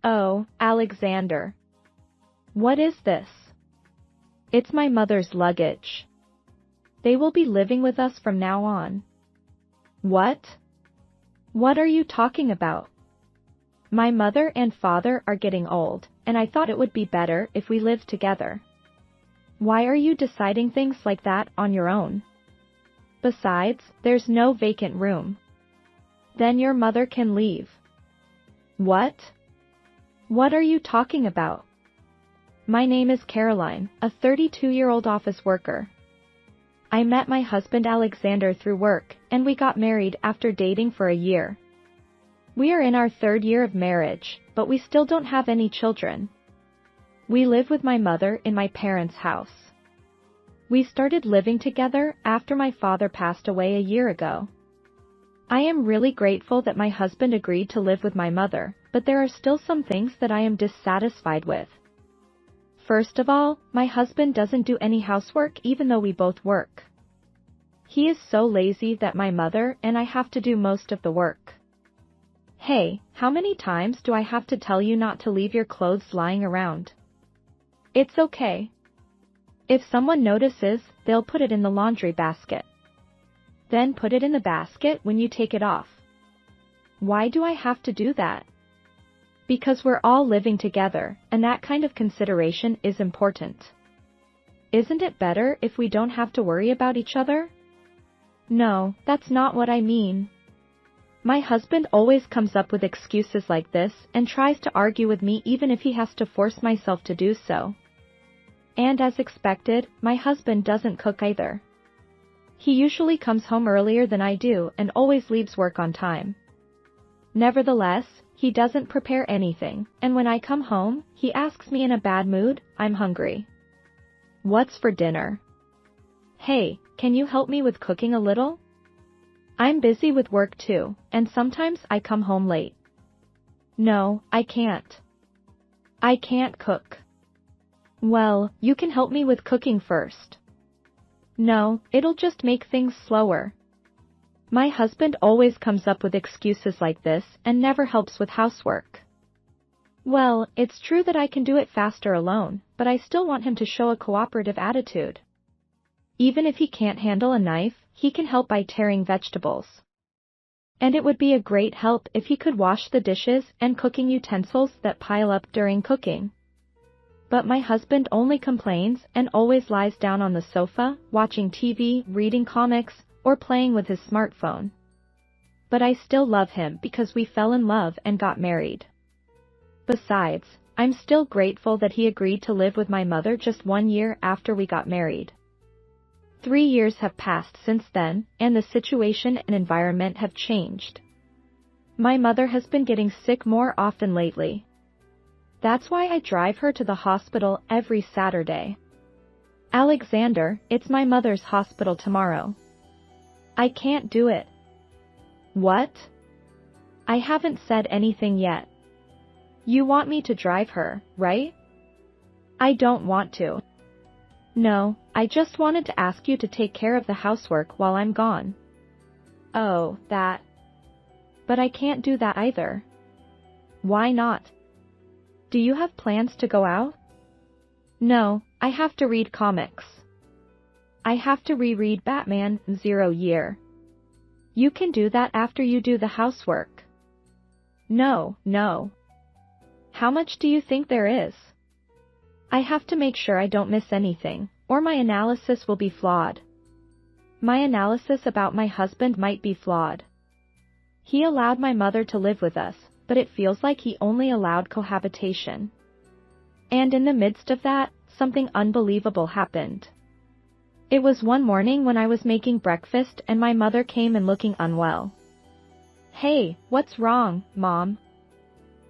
Oh, Alexander. What is this? It's my mother's luggage. They will be living with us from now on. What? What are you talking about? My mother and father are getting old, and I thought it would be better if we lived together. Why are you deciding things like that on your own? Besides, there's no vacant room. Then your mother can leave. What? What are you talking about? My name is Caroline, a 32-year-old office worker. I met my husband Alexander through work, and we got married after dating for a year. We are in our 3rd year of marriage, but we still don't have any children. We live with my mother in my parents' house. We started living together after my father passed away a year ago. I am really grateful that my husband agreed to live with my mother, but there are still some things that I am dissatisfied with. First of all, my husband doesn't do any housework even though we both work. He is so lazy that my mother and I have to do most of the work. Hey, how many times do I have to tell you not to leave your clothes lying around? It's okay. If someone notices, they'll put it in the laundry basket. Then put it in the basket when you take it off. Why do I have to do that? Because we're all living together, and that kind of consideration is important. Isn't it better if we don't have to worry about each other? No, that's not what I mean. My husband always comes up with excuses like this and tries to argue with me even if he has to force myself to do so. And as expected, my husband doesn't cook either. He usually comes home earlier than I do and always leaves work on time. Nevertheless, he doesn't prepare anything, and when I come home, he asks me in a bad mood, "I'm hungry. What's for dinner? Hey, can you help me with cooking a little? I'm busy with work too, and sometimes I come home late." No, I can't. I can't cook. Well, you can help me with cooking first. No, it'll just make things slower. My husband always comes up with excuses like this and never helps with housework. Well, it's true that I can do it faster alone, but I still want him to show a cooperative attitude. Even if he can't handle a knife, he can help by tearing vegetables. And it would be a great help if he could wash the dishes and cooking utensils that pile up during cooking. But my husband only complains and always lies down on the sofa, watching TV, reading comics, or playing with his smartphone. But I still love him because we fell in love and got married. Besides, I'm still grateful that he agreed to live with my mother just 1 year after we got married. 3 years have passed since then, and the situation and environment have changed. My mother has been getting sick more often lately. That's why I drive her to the hospital every Saturday. Alexander, it's my mother's hospital tomorrow. I can't do it. What? I haven't said anything yet. You want me to drive her, right? I don't want to. No, I just wanted to ask you to take care of the housework while I'm gone. Oh, that. But I can't do that either. Why not? Do you have plans to go out? No, I have to read comics. I have to reread Batman 0 Year. You can do that after you do the housework. No, no. How much do you think there is? I have to make sure I don't miss anything, or my analysis will be flawed. My analysis about my husband might be flawed. He allowed my mother to live with us, but it feels like he only allowed cohabitation. And in the midst of that, something unbelievable happened. It was one morning when I was making breakfast and my mother came in looking unwell. Hey, what's wrong, Mom?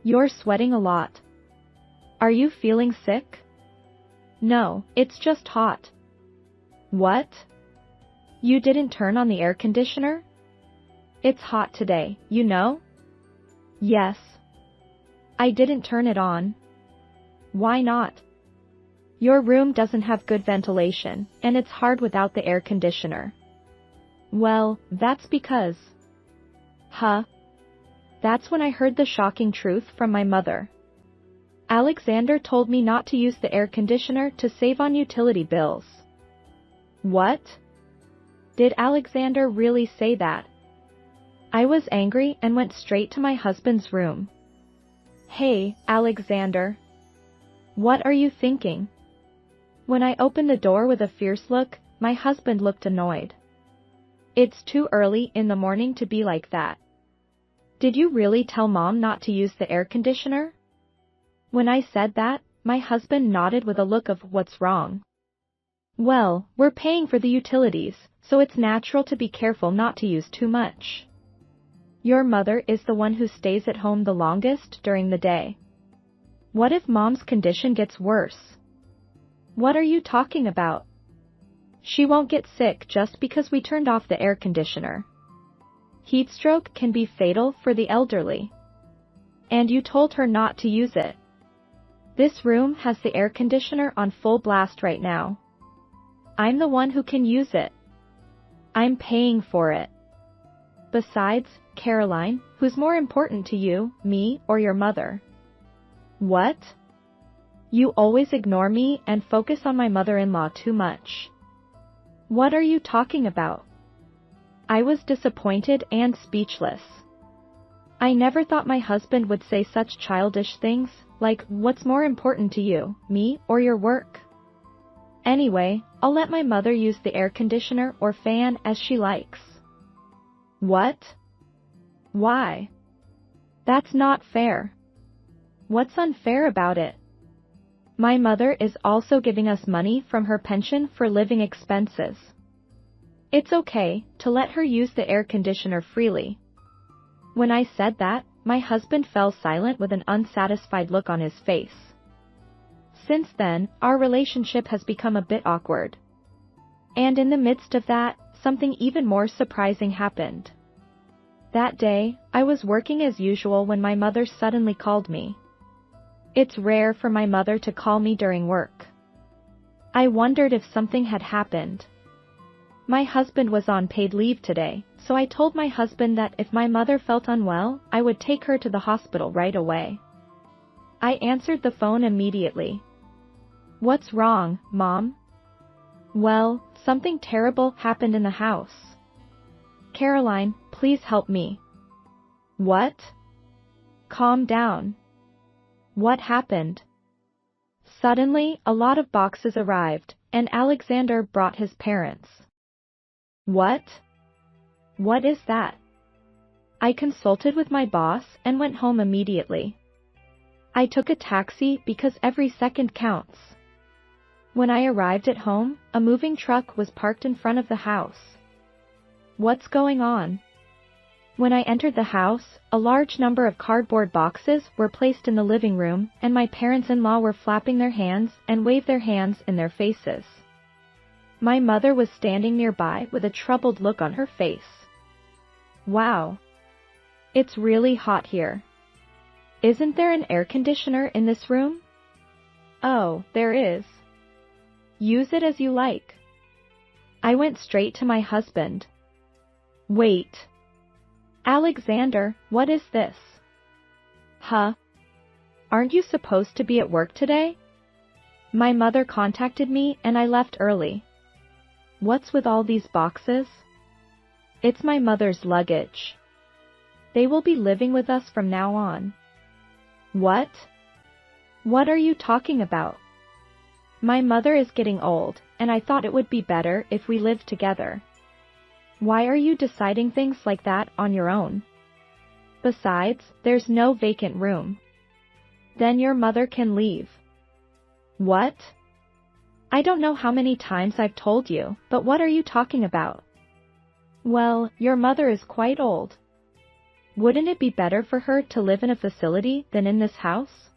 You're sweating a lot. Are you feeling sick? No, it's just hot. What? You didn't turn on the air conditioner? It's hot today, you know? Yes. I didn't turn it on. Why not? Your room doesn't have good ventilation, and it's hard without the air conditioner. Well, that's because... Huh? That's when I heard the shocking truth from my mother. Alexander told me not to use the air conditioner to save on utility bills. What? Did Alexander really say that? I was angry and went straight to my husband's room. Hey, Alexander. What are you thinking? When I opened the door with a fierce look, my husband looked annoyed. It's too early in the morning to be like that. Did you really tell Mom not to use the air conditioner? When I said that, my husband nodded with a look of what's wrong. Well, we're paying for the utilities, so it's natural to be careful not to use too much. Your mother is the one who stays at home the longest during the day. What if Mom's condition gets worse? What are you talking about? She won't get sick just because we turned off the air conditioner. Heatstroke can be fatal for the elderly. And you told her not to use it. This room has the air conditioner on full blast right now. I'm the one who can use it. I'm paying for it. Besides, Caroline, who's more important to you, me or your mother? What? You always ignore me and focus on my mother-in-law too much. What are you talking about? I was disappointed and speechless. I never thought my husband would say such childish things, like, what's more important to you, me or your work? Anyway, I'll let my mother use the air conditioner or fan as she likes. What? Why? That's not fair. What's unfair about it? My mother is also giving us money from her pension for living expenses. It's okay to let her use the air conditioner freely. When I said that, my husband fell silent with an unsatisfied look on his face. Since then, our relationship has become a bit awkward. And in the midst of that, something even more surprising happened. That day, I was working as usual when my mother suddenly called me. It's rare for my mother to call me during work. I wondered if something had happened. My husband was on paid leave today, so I told my husband that if my mother felt unwell, I would take her to the hospital right away. I answered the phone immediately. What's wrong, Mom? Well, something terrible happened in the house. Caroline, please help me. What? Calm down. What happened? Suddenly, a lot of boxes arrived, and Alexander brought his parents. What? What is that? I consulted with my boss and went home immediately. I took a taxi because every second counts. When I arrived at home, a moving truck was parked in front of the house. What's going on? When I entered the house, a large number of cardboard boxes were placed in the living room, and my parents-in-law were flapping their hands and waved their hands in their faces. My mother was standing nearby with a troubled look on her face. Wow. It's really hot here. Isn't there an air conditioner in this room? Oh, there is. Use it as you like. I went straight to my husband. Wait. Alexander, what is this? Huh? Aren't you supposed to be at work today? My mother contacted me and I left early. What's with all these boxes? It's my mother's luggage. They will be living with us from now on. What? What are you talking about? My mother is getting old, and I thought it would be better if we lived together. Why are you deciding things like that on your own? Besides, there's no vacant room. Then your mother can leave. What? I don't know how many times I've told you, but what are you talking about? Well, your mother is quite old. Wouldn't it be better for her to live in a facility than in this house?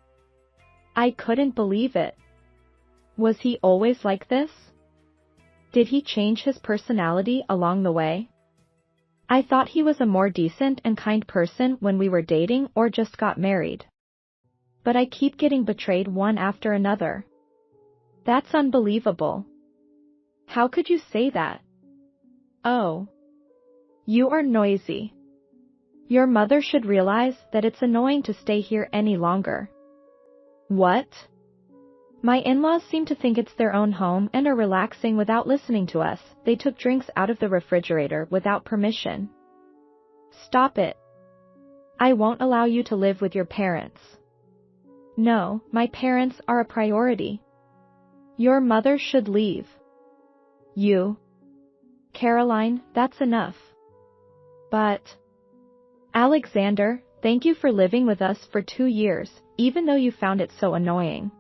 I couldn't believe it. Was he always like this? Did he change his personality along the way? I thought he was a more decent and kind person when we were dating or just got married. But I keep getting betrayed one after another. That's unbelievable. How could you say that? Oh. You are noisy. Your mother should realize that it's annoying to stay here any longer. What? My in-laws seem to think it's their own home and are relaxing without listening to us. They took drinks out of the refrigerator without permission. Stop it. I won't allow you to live with your parents. No, my parents are a priority. Your mother should leave. You. Caroline, that's enough. But. Alexander, thank you for living with us for 2 years, even though you found it so annoying.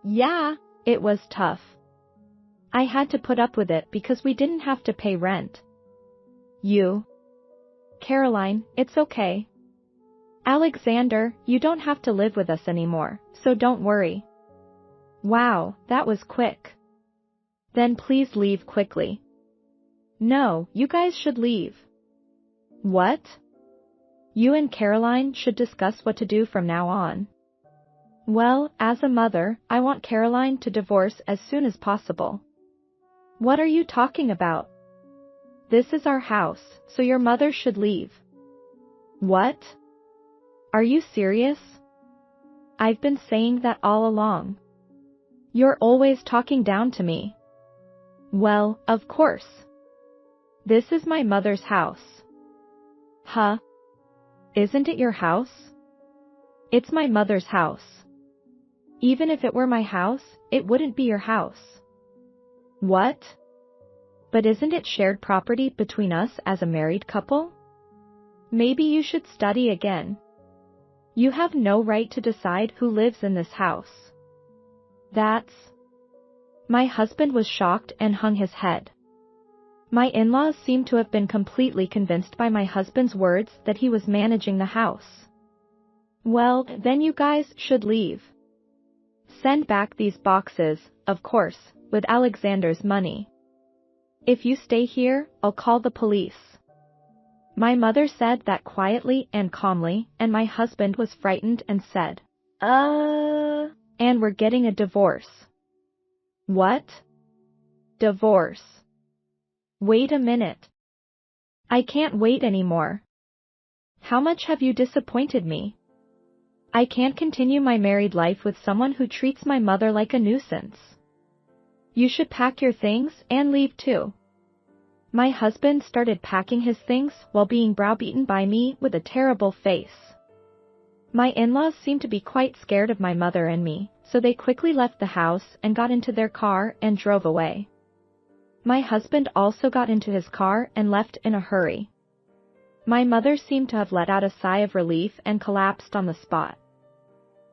Yeah, it was tough. I had to put up with it because we didn't have to pay rent. You. Caroline, it's okay. Alexander, you don't have to live with us anymore, so don't worry. Wow, that was quick. Then please leave quickly. No, you guys should leave. What? You and Caroline should discuss what to do from now on. Well, as a mother, I want Caroline to divorce as soon as possible. What are you talking about? This is our house, so your mother should leave. What? Are you serious? I've been saying that all along. You're always talking down to me. Well, of course. This is my mother's house. Huh? Isn't it your house? It's my mother's house. Even if it were my house, it wouldn't be your house. What? But isn't it shared property between us as a married couple? Maybe you should study again. You have no right to decide who lives in this house. That's... My husband was shocked and hung his head. My in-laws seemed to have been completely convinced by my husband's words that he was managing the house. Well, then you guys should leave. Send back these boxes, of course, with Alexander's money. If you stay here, I'll call the police. My mother said that quietly and calmly, and my husband was frightened and said, and we're getting a divorce. What? Divorce. Wait a minute. I can't wait anymore. How much have you disappointed me? I can't continue my married life with someone who treats my mother like a nuisance. You should pack your things and leave too. My husband started packing his things while being browbeaten by me with a terrible face. My in-laws seemed to be quite scared of my mother and me, so they quickly left the house and got into their car and drove away. My husband also got into his car and left in a hurry. My mother seemed to have let out a sigh of relief and collapsed on the spot.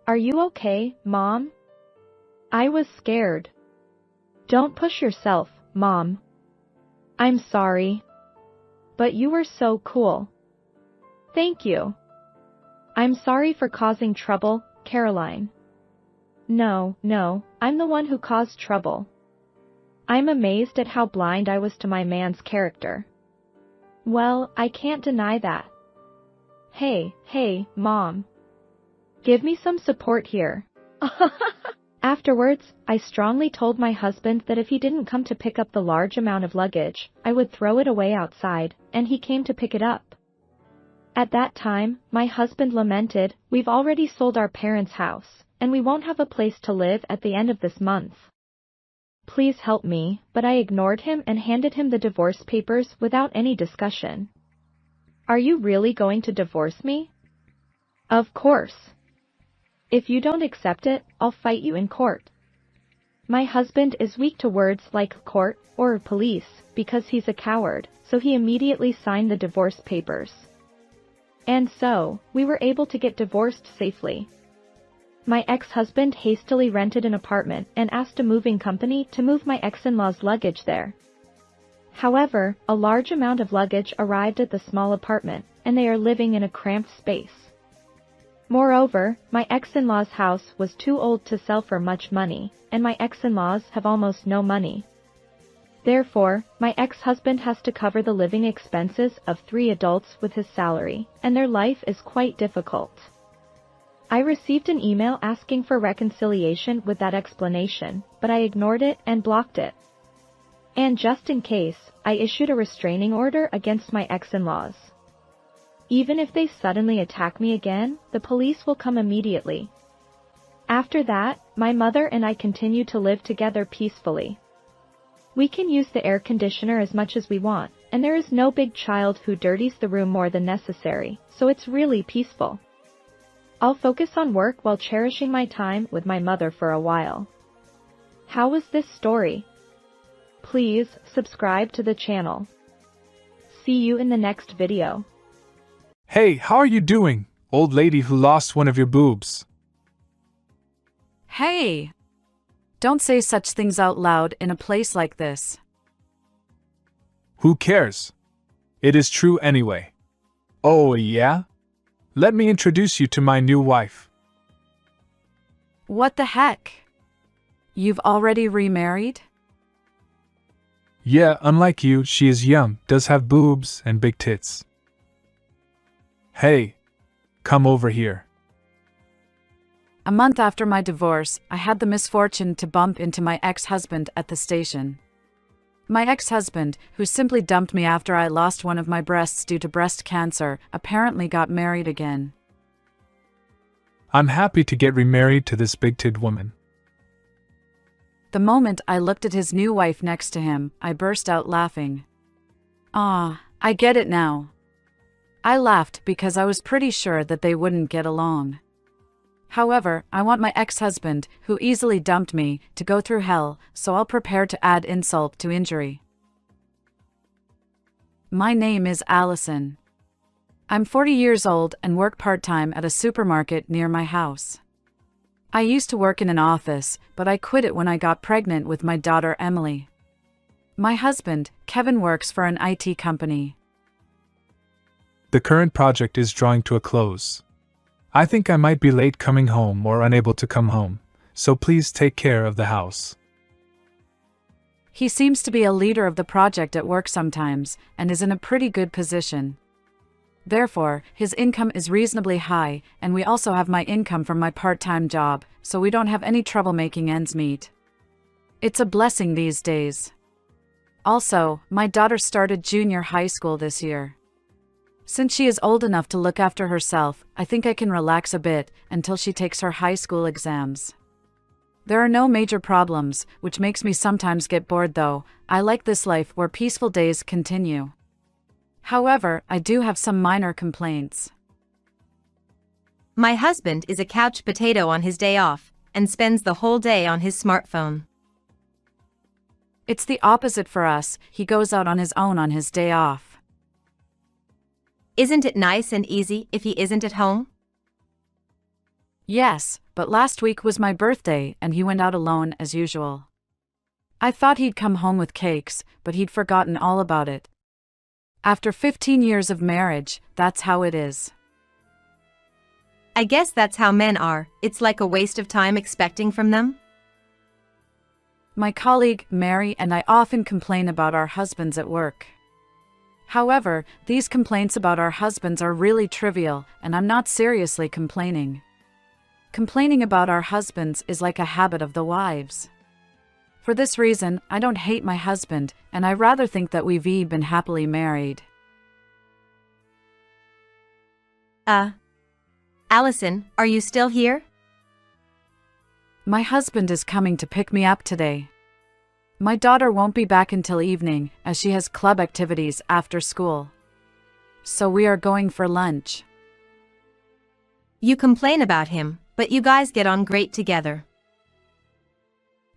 Are you okay, Mom? I was scared. Don't push yourself, Mom. I'm sorry. But you were so cool. Thank you. I'm sorry for causing trouble, Caroline. No, I'm the one who caused trouble. I'm amazed at how blind I was to my man's character. Well, I can't deny that. Hey, Mom. Give me some support here. Afterwards, I strongly told my husband that if he didn't come to pick up the large amount of luggage, I would throw it away outside, and he came to pick it up. At that time, my husband lamented, "We've already sold our parents' house, and we won't have a place to live at the end of this month. Please help me," but I ignored him and handed him the divorce papers without any discussion. Are you really going to divorce me? Of course. If you don't accept it, I'll fight you in court. My husband is weak to words like court or police because he's a coward, so he immediately signed the divorce papers. And so, we were able to get divorced safely. My ex-husband hastily rented an apartment and asked a moving company to move my ex-in-law's luggage there. However, a large amount of luggage arrived at the small apartment, and they are living in a cramped space. Moreover, my ex-in-law's house was too old to sell for much money, and my ex-in-laws have almost no money. Therefore, my ex-husband has to cover the living expenses of 3 adults with his salary, and their life is quite difficult. I received an email asking for reconciliation with that explanation, but I ignored it and blocked it. And just in case, I issued a restraining order against my ex-in-laws. Even if they suddenly attack me again, the police will come immediately. After that, my mother and I continue to live together peacefully. We can use the air conditioner as much as we want, and there is no big child who dirties the room more than necessary, so it's really peaceful. I'll focus on work while cherishing my time with my mother for a while. How was this story? Please subscribe to the channel. See you in the next video. Hey, how are you doing, old lady who lost one of your boobs? Hey! Don't say such things out loud in a place like this. Who cares? It is true anyway. Oh, yeah? Let me introduce you to my new wife. What the heck? You've already remarried? Yeah, unlike you, she is young, does have boobs and big tits. Hey, come over here. A month after my divorce, I had the misfortune to bump into my ex-husband at the station. My ex-husband, who simply dumped me after I lost one of my breasts due to breast cancer, apparently got married again. I'm happy to get remarried to this big-titted woman. The moment I looked at his new wife next to him, I burst out laughing. Ah, I get it now. I laughed because I was pretty sure that they wouldn't get along. However, I want my ex-husband, who easily dumped me, to go through hell, so I'll prepare to add insult to injury. My name is Allison. I'm 40 years old and work part-time at a supermarket near my house. I used to work in an office, but I quit it when I got pregnant with my daughter Emily. My husband, Kevin, works for an IT company. The current project is drawing to a close. I think I might be late coming home or unable to come home, so please take care of the house. He seems to be a leader of the project at work sometimes, and is in a pretty good position. Therefore, his income is reasonably high, and we also have my income from my part-time job, so we don't have any trouble making ends meet. It's a blessing these days. Also, my daughter started junior high school this year. Since she is old enough to look after herself, I think I can relax a bit until she takes her high school exams. There are no major problems, which makes me sometimes get bored though. I like this life where peaceful days continue. However, I do have some minor complaints. My husband is a couch potato on his day off, and spends the whole day on his smartphone. It's the opposite for us, he goes out on his own on his day off. Isn't it nice and easy if he isn't at home? Yes, but last week was my birthday and he went out alone as usual. I thought he'd come home with cakes, but he'd forgotten all about it. After 15 years of marriage, that's how it is. I guess that's how men are. It's like a waste of time expecting from them. My colleague, Mary, and I often complain about our husbands at work. However, these complaints about our husbands are really trivial, and I'm not seriously complaining. Complaining about our husbands is like a habit of the wives. For this reason, I don't hate my husband, and I rather think that we've been happily married. Allison, are you still here? My husband is coming to pick me up today. My daughter won't be back until evening, as she has club activities after school. So we are going for lunch. You complain about him, but you guys get on great together.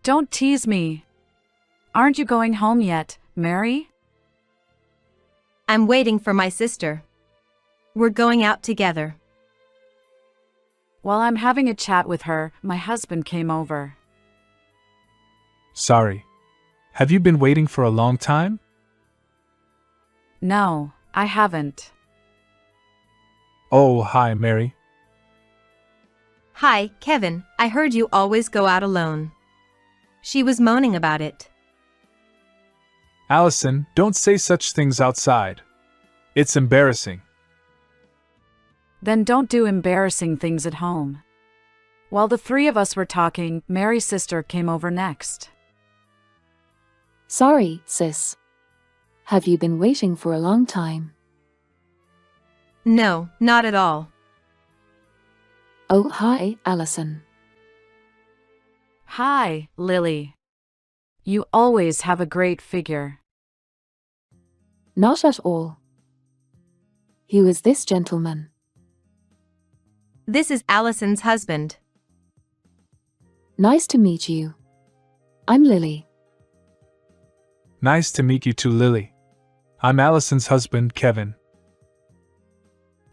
Don't tease me. Aren't you going home yet, Mary? I'm waiting for my sister. We're going out together. While I'm having a chat with her, my husband came over. Sorry. Have you been waiting for a long time? No, I haven't. Oh, hi, Mary. Hi, Kevin, I heard you always go out alone. She was moaning about it. Allison, don't say such things outside. It's embarrassing. Then don't do embarrassing things at home. While the three of us were talking, Mary's sister came over next. Sorry, sis. Have you been waiting for a long time? No, not at all. Oh, hi, Allison. Hi, Lily. You always have a great figure. Not at all. Who is this gentleman? This is Allison's husband. Nice to meet you. I'm Lily. Nice to meet you too, Lily. I'm Allison's husband, Kevin.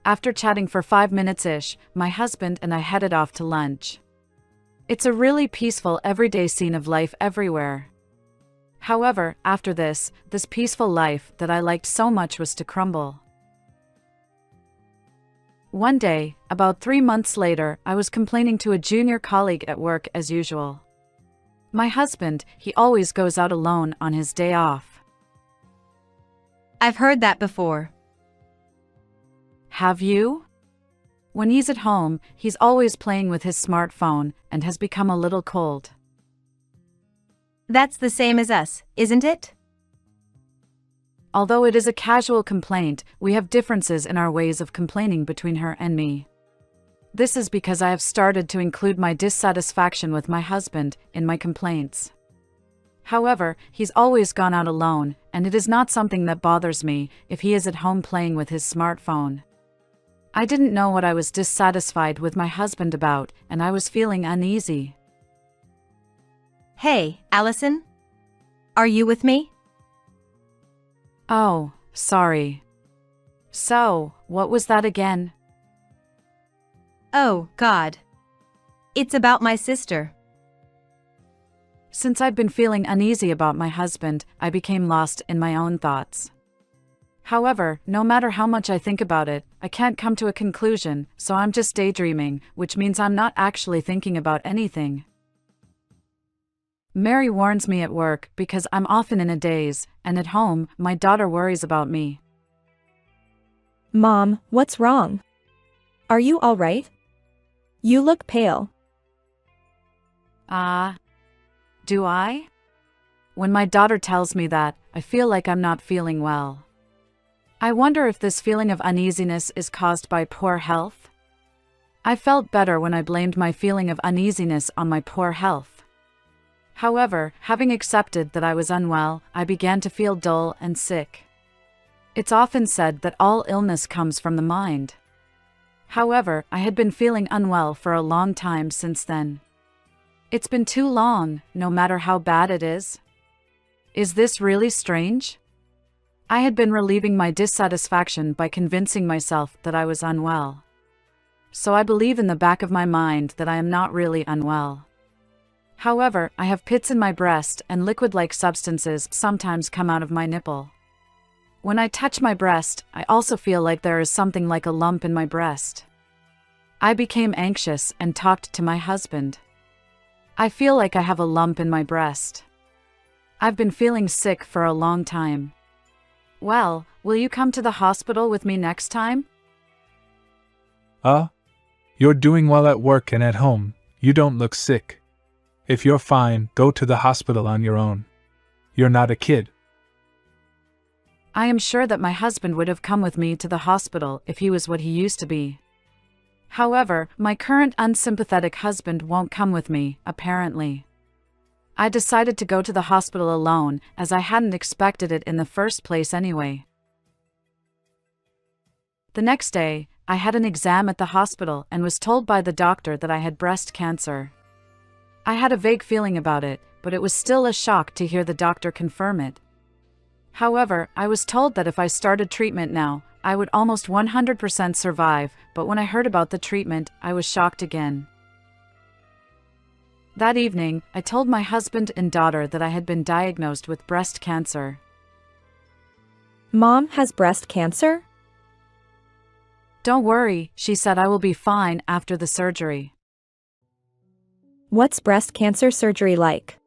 After chatting for 5 minutes-ish, my husband and I headed off to lunch. It's a really peaceful everyday scene of life everywhere. However, after this peaceful life that I liked so much was to crumble. One day, about 3 months later, I was complaining to a junior colleague at work as usual. My husband, he always goes out alone on his day off. I've heard that before. Have you? When he's at home, he's always playing with his smartphone and has become a little cold. That's the same as us, isn't it? Although it is a casual complaint, we have differences in our ways of complaining between her and me. This is because I have started to include my dissatisfaction with my husband in my complaints. However, he's always gone out alone, and it is not something that bothers me if he is at home playing with his smartphone. I didn't know what I was dissatisfied with my husband about, and I was feeling uneasy. Hey, Allison? Are you with me? Oh, sorry. So, what was that again? Oh, God. It's about my sister. Since I'd been feeling uneasy about my husband, I became lost in my own thoughts. However, no matter how much I think about it, I can't come to a conclusion, so I'm just daydreaming, which means I'm not actually thinking about anything. Mary warns me at work because I'm often in a daze, and at home, my daughter worries about me. Mom, what's wrong? Are you all right? You look pale. Do I? When my daughter tells me that, I feel like I'm not feeling well. I wonder if this feeling of uneasiness is caused by poor health? I felt better when I blamed my feeling of uneasiness on my poor health. However, having accepted that I was unwell, I began to feel dull and sick. It's often said that all illness comes from the mind. However, I had been feeling unwell for a long time since then. It's been too long, no matter how bad it is. Is this really strange? I had been relieving my dissatisfaction by convincing myself that I was unwell. So I believe in the back of my mind that I am not really unwell. However, I have pits in my breast and liquid-like substances sometimes come out of my nipple. When I touch my breast, I also feel like there is something like a lump in my breast. I became anxious and talked to my husband. I feel like I have a lump in my breast. I've been feeling sick for a long time. Well, will you come to the hospital with me next time? You're doing well at work and at home. You don't look sick. If you're fine, go to the hospital on your own. You're not a kid. I am sure that my husband would have come with me to the hospital if he was what he used to be. However, my current unsympathetic husband won't come with me, apparently. I decided to go to the hospital alone, as I hadn't expected it in the first place anyway. The next day, I had an exam at the hospital and was told by the doctor that I had breast cancer. I had a vague feeling about it, but it was still a shock to hear the doctor confirm it. However, I was told that if I started treatment now, I would almost 100% survive, but when I heard about the treatment, I was shocked again. That evening, I told my husband and daughter that I had been diagnosed with breast cancer. Mom has breast cancer? Don't worry, she said, I will be fine after the surgery. What's breast cancer surgery like?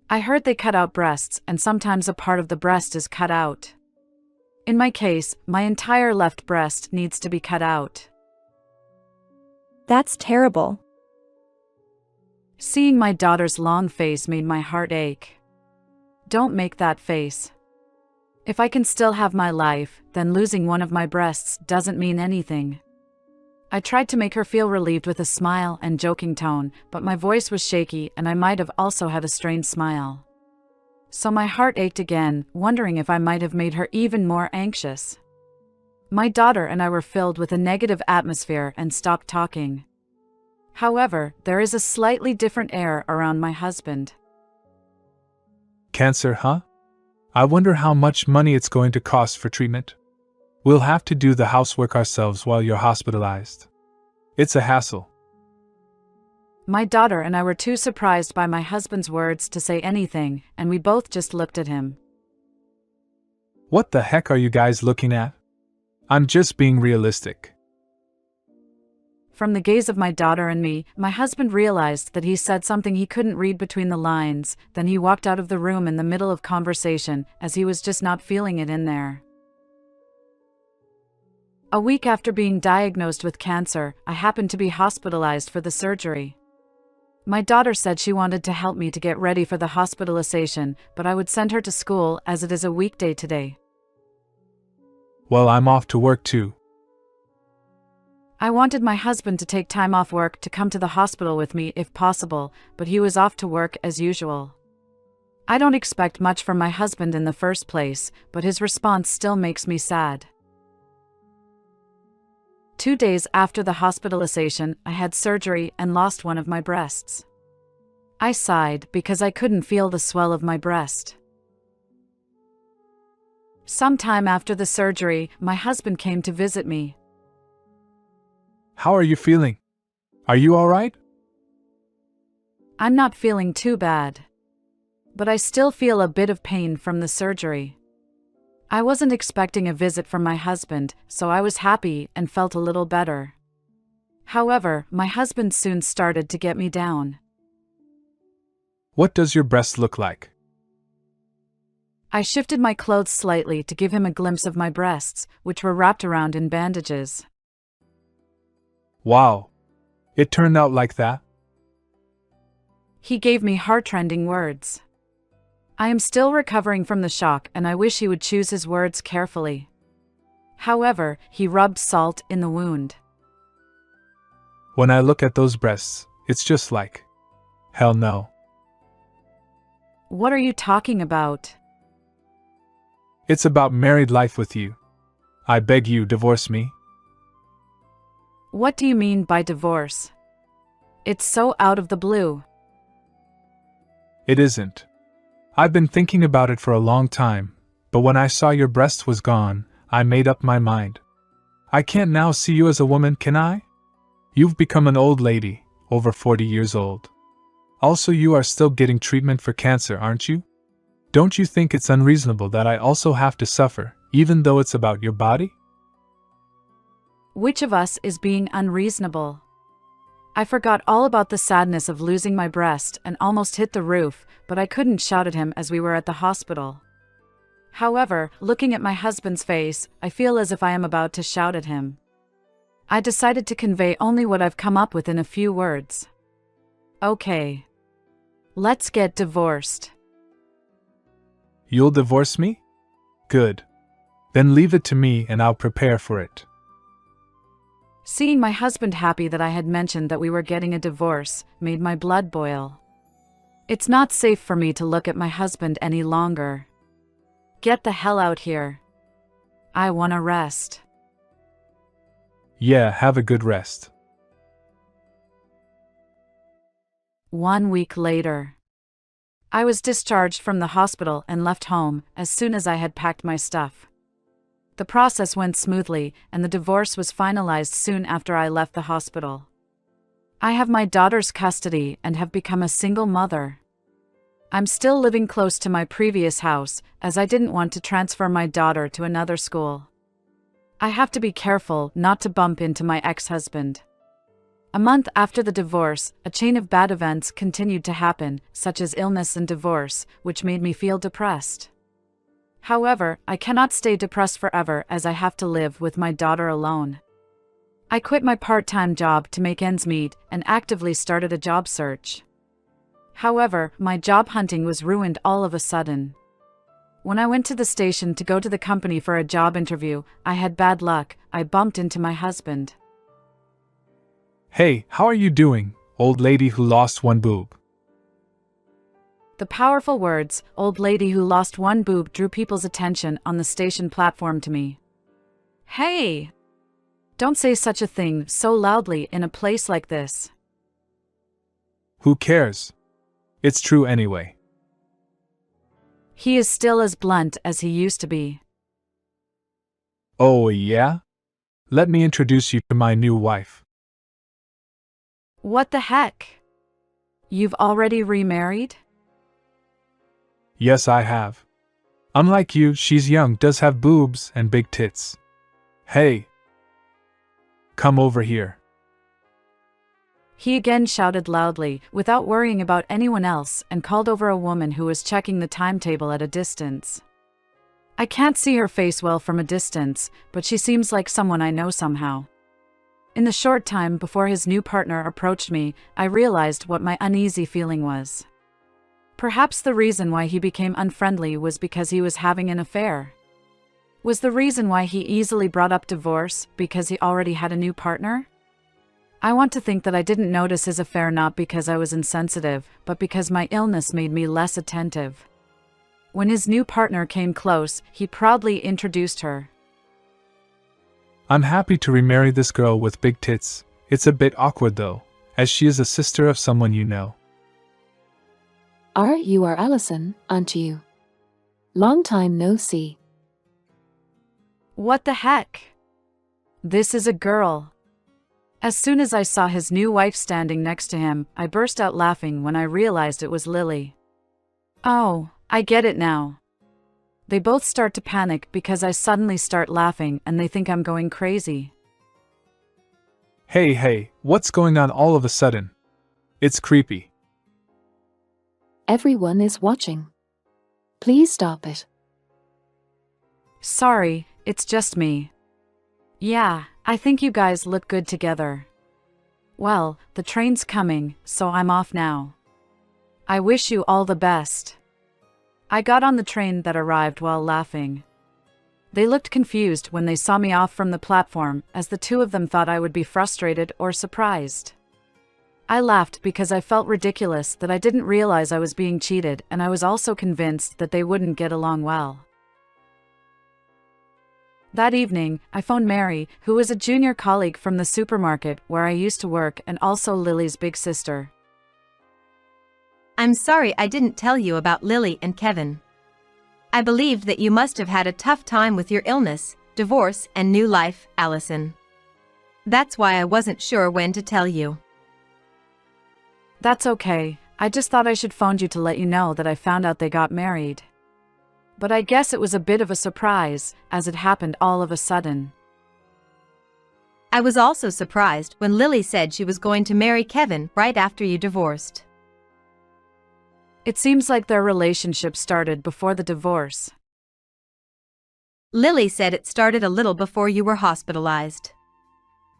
I heard they cut out breasts, and sometimes a part of the breast is cut out. In my case, my entire left breast needs to be cut out. That's terrible. Seeing my daughter's long face made my heart ache. Don't make that face. If I can still have my life, then losing one of my breasts doesn't mean anything. I tried to make her feel relieved with a smile and joking tone, but my voice was shaky and I might have also had a strained smile. So my heart ached again, wondering if I might have made her even more anxious. My daughter and I were filled with a negative atmosphere and stopped talking. However, there is a slightly different air around my husband. Cancer, huh? I wonder how much money it's going to cost for treatment. We'll have to do the housework ourselves while you're hospitalized. It's a hassle. My daughter and I were too surprised by my husband's words to say anything, and we both just looked at him. What the heck are you guys looking at? I'm just being realistic. From the gaze of my daughter and me, my husband realized that he said something he couldn't read between the lines, then he walked out of the room in the middle of conversation, as he was just not feeling it in there. A week after being diagnosed with cancer, I happened to be hospitalized for the surgery. My daughter said she wanted to help me to get ready for the hospitalization, but I would send her to school as it is a weekday today. Well, I'm off to work too. I wanted my husband to take time off work to come to the hospital with me if possible, but he was off to work as usual. I don't expect much from my husband in the first place, but his response still makes me sad. 2 days after the hospitalization, I had surgery and lost one of my breasts. I sighed because I couldn't feel the swell of my breast. Sometime after the surgery, my husband came to visit me. How are you feeling? Are you all right? I'm not feeling too bad. But I still feel a bit of pain from the surgery. I wasn't expecting a visit from my husband, so I was happy and felt a little better. However, my husband soon started to get me down. What does your breast look like? I shifted my clothes slightly to give him a glimpse of my breasts, which were wrapped around in bandages. Wow. It turned out like that? He gave me heart-rending words. I am still recovering from the shock and I wish he would choose his words carefully. However, he rubbed salt in the wound. When I look at those breasts, it's just like, hell no. What are you talking about? It's about married life with you. I beg you, divorce me. What do you mean by divorce? It's so out of the blue. It isn't. I've been thinking about it for a long time, but when I saw your breast was gone, I made up my mind. I can't now see you as a woman, can I? You've become an old lady, over 40 years old. Also, you are still getting treatment for cancer, aren't you? Don't you think it's unreasonable that I also have to suffer, even though it's about your body? Which of us is being unreasonable? I forgot all about the sadness of losing my breast and almost hit the roof, but I couldn't shout at him as we were at the hospital. However, looking at my husband's face, I feel as if I am about to shout at him. I decided to convey only what I've come up with in a few words. Okay. Let's get divorced. You'll divorce me? Good. Then leave it to me and I'll prepare for it. Seeing my husband happy that I had mentioned that we were getting a divorce made my blood boil. It's not safe for me to look at my husband any longer. Get the hell out here. I wanna rest. Yeah, have a good rest. 1 week later. I was discharged from the hospital and left home as soon as I had packed my stuff. The process went smoothly, and the divorce was finalized soon after I left the hospital. I have my daughter's custody and have become a single mother. I'm still living close to my previous house, as I didn't want to transfer my daughter to another school. I have to be careful not to bump into my ex-husband. A month after the divorce, a chain of bad events continued to happen, such as illness and divorce, which made me feel depressed. However, I cannot stay depressed forever as I have to live with my daughter alone. I quit my part-time job to make ends meet and actively started a job search. However, my job hunting was ruined all of a sudden. When I went to the station to go to the company for a job interview, I had bad luck. I bumped into my husband. Hey, how are you doing, old lady who lost one boob? The powerful words, old lady who lost one boob, drew people's attention on the station platform to me. Hey! Don't say such a thing so loudly in a place like this. Who cares? It's true anyway. He is still as blunt as he used to be. Oh, yeah? Let me introduce you to my new wife. What the heck? You've already remarried? Yes, I have. Unlike you, she's young, does have boobs and big tits. Hey! Come over here. He again shouted loudly, without worrying about anyone else, and called over a woman who was checking the timetable at a distance. I can't see her face well from a distance, but she seems like someone I know somehow. In the short time before his new partner approached me, I realized what my uneasy feeling was. Perhaps the reason why he became unfriendly was because he was having an affair. Was the reason why he easily brought up divorce because he already had a new partner? I want to think that I didn't notice his affair not because I was insensitive, but because my illness made me less attentive. When his new partner came close, he proudly introduced her. I'm happy to remarry this girl with big tits. It's a bit awkward though, as she is a sister of someone you know. You are Allison, aren't you? Long time no see. What the heck? This is a girl. As soon as I saw his new wife standing next to him, I burst out laughing when I realized it was Lily. Oh, I get it now. They both start to panic because I suddenly start laughing and they think I'm going crazy. Hey, what's going on all of a sudden? It's creepy. Everyone is watching. Please stop it. Sorry, it's just me. Yeah, I think you guys look good together. Well, the train's coming, so I'm off now. I wish you all the best. I got on the train that arrived while laughing. They looked confused when they saw me off from the platform, as the two of them thought I would be frustrated or surprised. I laughed because I felt ridiculous that I didn't realize I was being cheated, and I was also convinced that they wouldn't get along well. That evening, I phoned Mary, who was a junior colleague from the supermarket where I used to work and also Lily's big sister. I'm sorry I didn't tell you about Lily and Kevin. I believed that you must have had a tough time with your illness, divorce, and new life, Allison. That's why I wasn't sure when to tell you. That's okay, I just thought I should phone you to let you know that I found out they got married. But I guess it was a bit of a surprise, as it happened all of a sudden. I was also surprised when Lily said she was going to marry Kevin right after you divorced. It seems like their relationship started before the divorce. Lily said it started a little before you were hospitalized.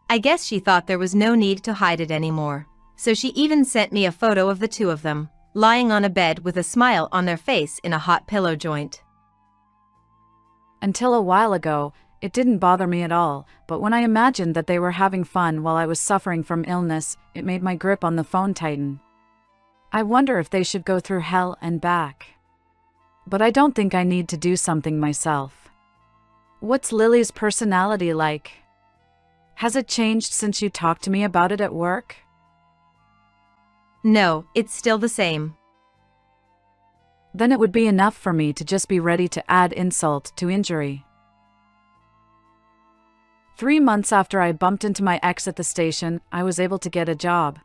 I guess she thought there was no need to hide it anymore, so she even sent me a photo of the two of them, lying on a bed with a smile on their face in a hot pillow joint. Until a while ago, it didn't bother me at all, but when I imagined that they were having fun while I was suffering from illness, it made my grip on the phone tighten. I wonder if they should go through hell and back. But I don't think I need to do something myself. What's Lily's personality like? Has it changed since you talked to me about it at work? No, it's still the same. Then it would be enough for me to just be ready to add insult to injury. 3 months after I bumped into my ex at the station, I was able to get a job.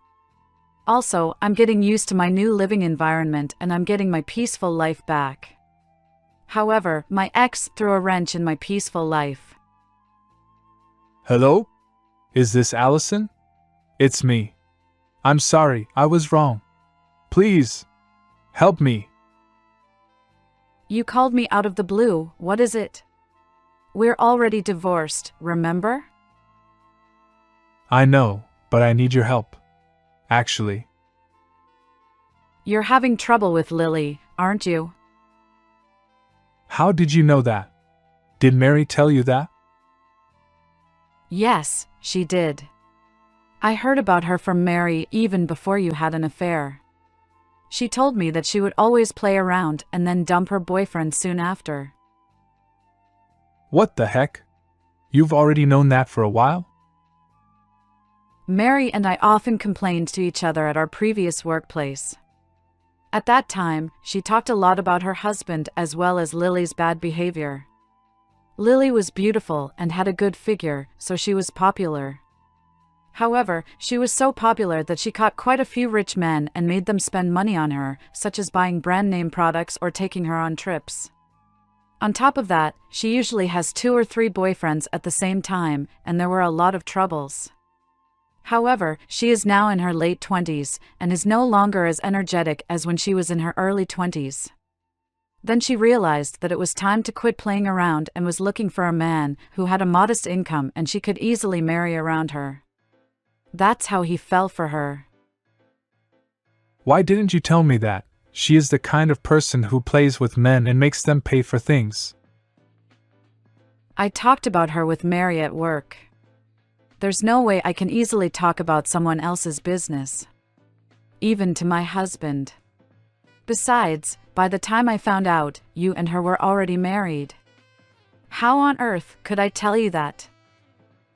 Also, I'm getting used to my new living environment and I'm getting my peaceful life back. However, my ex threw a wrench in my peaceful life. Hello? Is this Allison? It's me. I'm sorry, I was wrong. Please, help me. You called me out of the blue, what is it? We're already divorced, remember? I know, but I need your help. Actually. You're having trouble with Lily, aren't you? How did you know that? Did Mary tell you that? Yes, she did. I heard about her from Mary even before you had an affair. She told me that she would always play around and then dump her boyfriend soon after. What the heck? You've already known that for a while? Mary and I often complained to each other at our previous workplace. At that time, she talked a lot about her husband as well as Lily's bad behavior. Lily was beautiful and had a good figure, so she was popular. However, she was so popular that she caught quite a few rich men and made them spend money on her, such as buying brand name products or taking her on trips. On top of that, she usually has 2 or 3 boyfriends at the same time, and there were a lot of troubles. However, she is now in her late 20s and is no longer as energetic as when she was in her early 20s. Then she realized that it was time to quit playing around and was looking for a man who had a modest income and she could easily marry around her. That's how he fell for her. Why didn't you tell me that? She is the kind of person who plays with men and makes them pay for things. I talked about her with Mary at work. There's no way I can easily talk about someone else's business. Even to my husband. Besides, by the time I found out, you and her were already married. How on earth could I tell you that?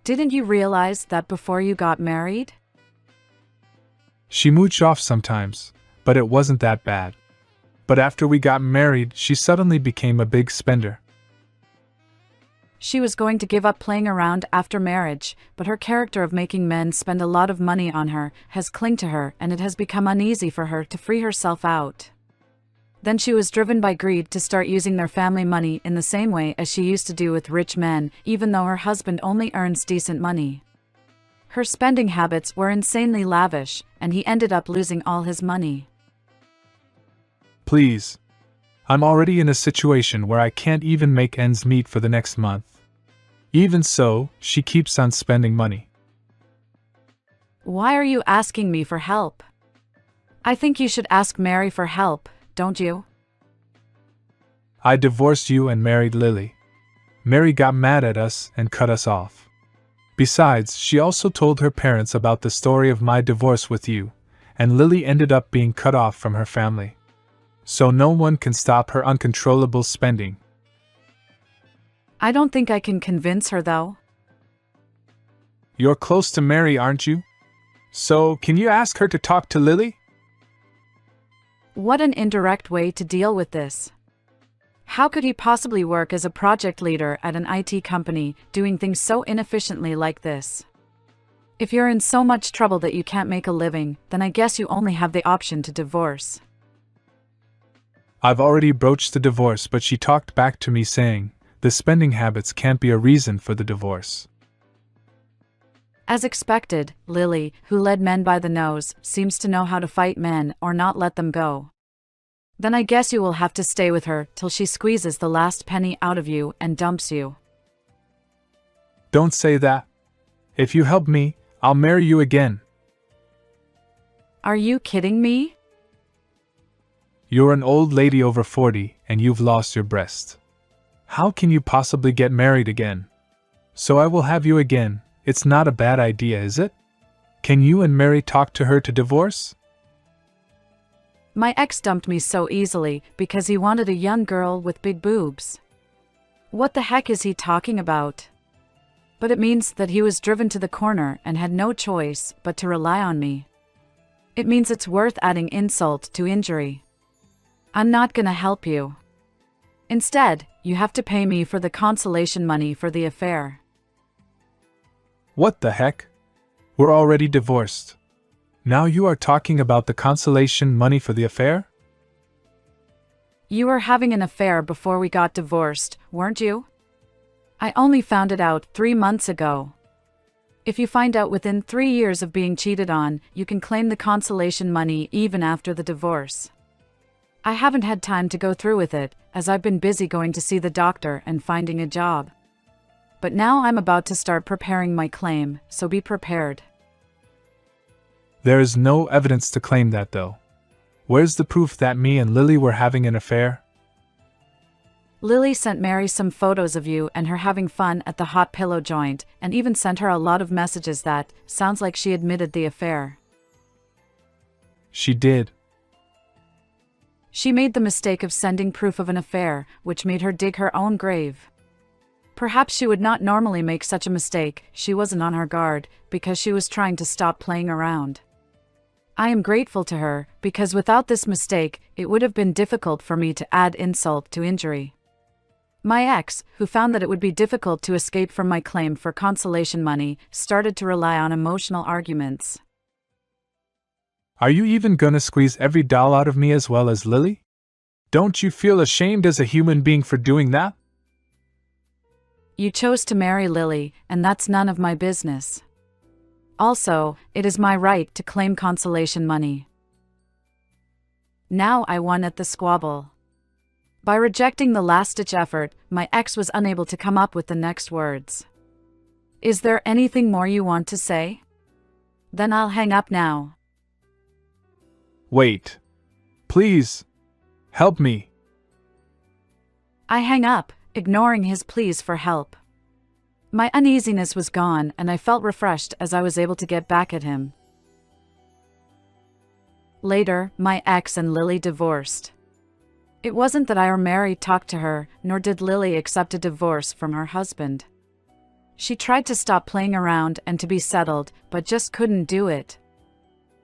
Didn't you realize that before you got married? She mooched off sometimes, but it wasn't that bad. But after we got married, she suddenly became a big spender. She was going to give up playing around after marriage, but her character of making men spend a lot of money on her has clung to her and it has become uneasy for her to free herself out. Then she was driven by greed to start using their family money in the same way as she used to do with rich men, even though her husband only earns decent money. Her spending habits were insanely lavish, and he ended up losing all his money. Please. I'm already in a situation where I can't even make ends meet for the next month. Even so, she keeps on spending money. Why are you asking me for help? I think you should ask Mary for help, don't you? I divorced you and married Lily. Mary got mad at us and cut us off. Besides, she also told her parents about the story of my divorce with you, and Lily ended up being cut off from her family. So no one can stop her uncontrollable spending. I don't think I can convince her though. You're close to Mary, aren't you? So, can you ask her to talk to Lily? What an indirect way to deal with this. How could he possibly work as a project leader at an IT company, doing things so inefficiently like this? If you're in so much trouble that you can't make a living, then I guess you only have the option to divorce. I've already broached the divorce, but she talked back to me saying, the spending habits can't be a reason for the divorce. As expected, Lily, who led men by the nose, seems to know how to fight men or not let them go. Then I guess you will have to stay with her till she squeezes the last penny out of you and dumps you. Don't say that. If you help me, I'll marry you again. Are you kidding me? You're an old lady over 40 and you've lost your breast. How can you possibly get married again? So I will have you again. It's not a bad idea, is it? Can you and Mary talk to her to divorce? My ex dumped me so easily because he wanted a young girl with big boobs. What the heck is he talking about? But it means that he was driven to the corner and had no choice but to rely on me. It means it's worth adding insult to injury. I'm not gonna help you. Instead, you have to pay me for the consolation money for the affair. What the heck? We're already divorced. Now you are talking about the consolation money for the affair? You were having an affair before we got divorced, weren't you? I only found it out 3 months ago. If you find out within 3 years of being cheated on, you can claim the consolation money even after the divorce. I haven't had time to go through with it, as I've been busy going to see the doctor and finding a job. But now I'm about to start preparing my claim, so be prepared. There is no evidence to claim that though. Where's the proof that me and Lily were having an affair? Lily sent Mary some photos of you and her having fun at the hot pillow joint, and even sent her a lot of messages that sounds like she admitted the affair. She did. She made the mistake of sending proof of an affair, which made her dig her own grave. Perhaps she would not normally make such a mistake, she wasn't on her guard, because she was trying to stop playing around. I am grateful to her, because without this mistake, it would have been difficult for me to add insult to injury. My ex, who found that it would be difficult to escape from my claim for consolation money, started to rely on emotional arguments. Are you even gonna squeeze every doll out of me as well as Lily? Don't you feel ashamed as a human being for doing that? You chose to marry Lily, and that's none of my business. Also, it is my right to claim consolation money. Now I won at the squabble. By rejecting the last-ditch effort, my ex was unable to come up with the next words. Is there anything more you want to say? Then I'll hang up now. Wait. Please. Help me. I hang up, ignoring his pleas for help. My uneasiness was gone, and I felt refreshed as I was able to get back at him. Later, my ex and Lily divorced. It wasn't that I or Mary talked to her, nor did Lily accept a divorce from her husband. She tried to stop playing around and to be settled, but just couldn't do it.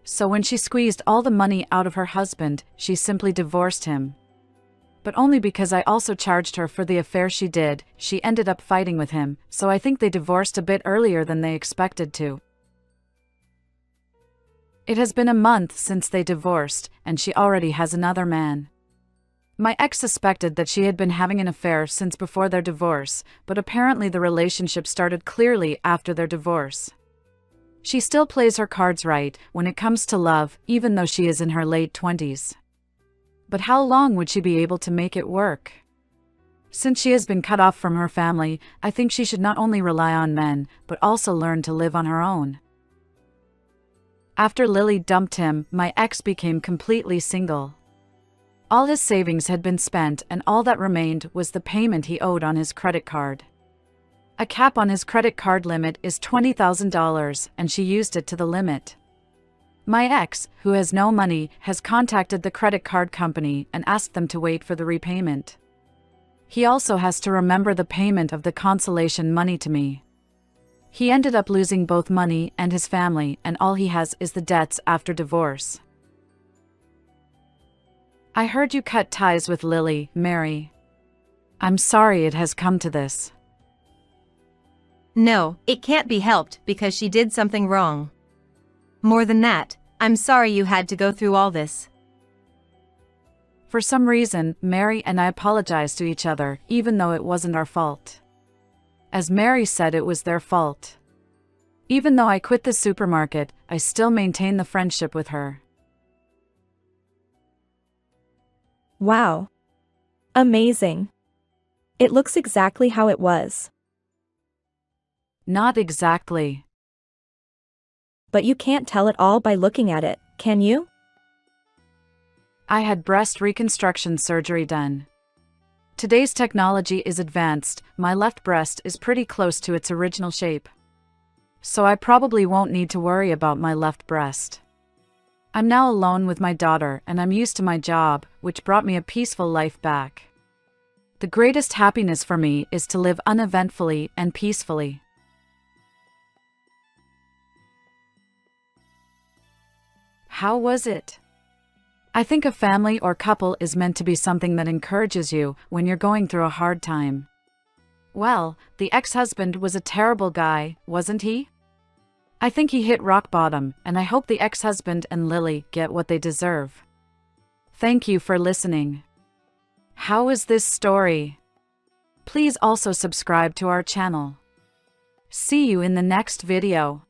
So when she squeezed all the money out of her husband, she simply divorced him. But only because I also charged her for the affair she did, she ended up fighting with him, so I think they divorced a bit earlier than they expected to. It has been a month since they divorced, and she already has another man. My ex suspected that she had been having an affair since before their divorce, but apparently the relationship started clearly after their divorce. She still plays her cards right when it comes to love, even though she is in her late 20s. But how long would she be able to make it work? Since she has been cut off from her family, I think she should not only rely on men, but also learn to live on her own. After Lily dumped him, my ex became completely single. All his savings had been spent, and all that remained was the payment he owed on his credit card. A cap on his credit card limit is $20,000, and she used it to the limit. My ex, who has no money, has contacted the credit card company and asked them to wait for the repayment. He also has to remember the payment of the consolation money to me. He ended up losing both money and his family, and all he has is the debts after divorce. I heard you cut ties with Lily, Mary. I'm sorry it has come to this. No, it can't be helped because she did something wrong. More than that, I'm sorry you had to go through all this. For some reason, Mary and I apologized to each other, even though it wasn't our fault. As Mary said, it was their fault. Even though I quit the supermarket, I still maintain the friendship with her. Wow. Amazing. It looks exactly how it was. Not exactly. But you can't tell it all by looking at it, can you? I had breast reconstruction surgery done. Today's technology is advanced, my left breast is pretty close to its original shape. So I probably won't need to worry about my left breast. I'm now alone with my daughter, and I'm used to my job, which brought me a peaceful life back. The greatest happiness for me is to live uneventfully and peacefully. How was it? I think a family or couple is meant to be something that encourages you when you're going through a hard time. Well, the ex-husband was a terrible guy, wasn't he? I think he hit rock bottom, and I hope the ex-husband and Lily get what they deserve. Thank you for listening. How is this story? Please also subscribe to our channel. See you in the next video.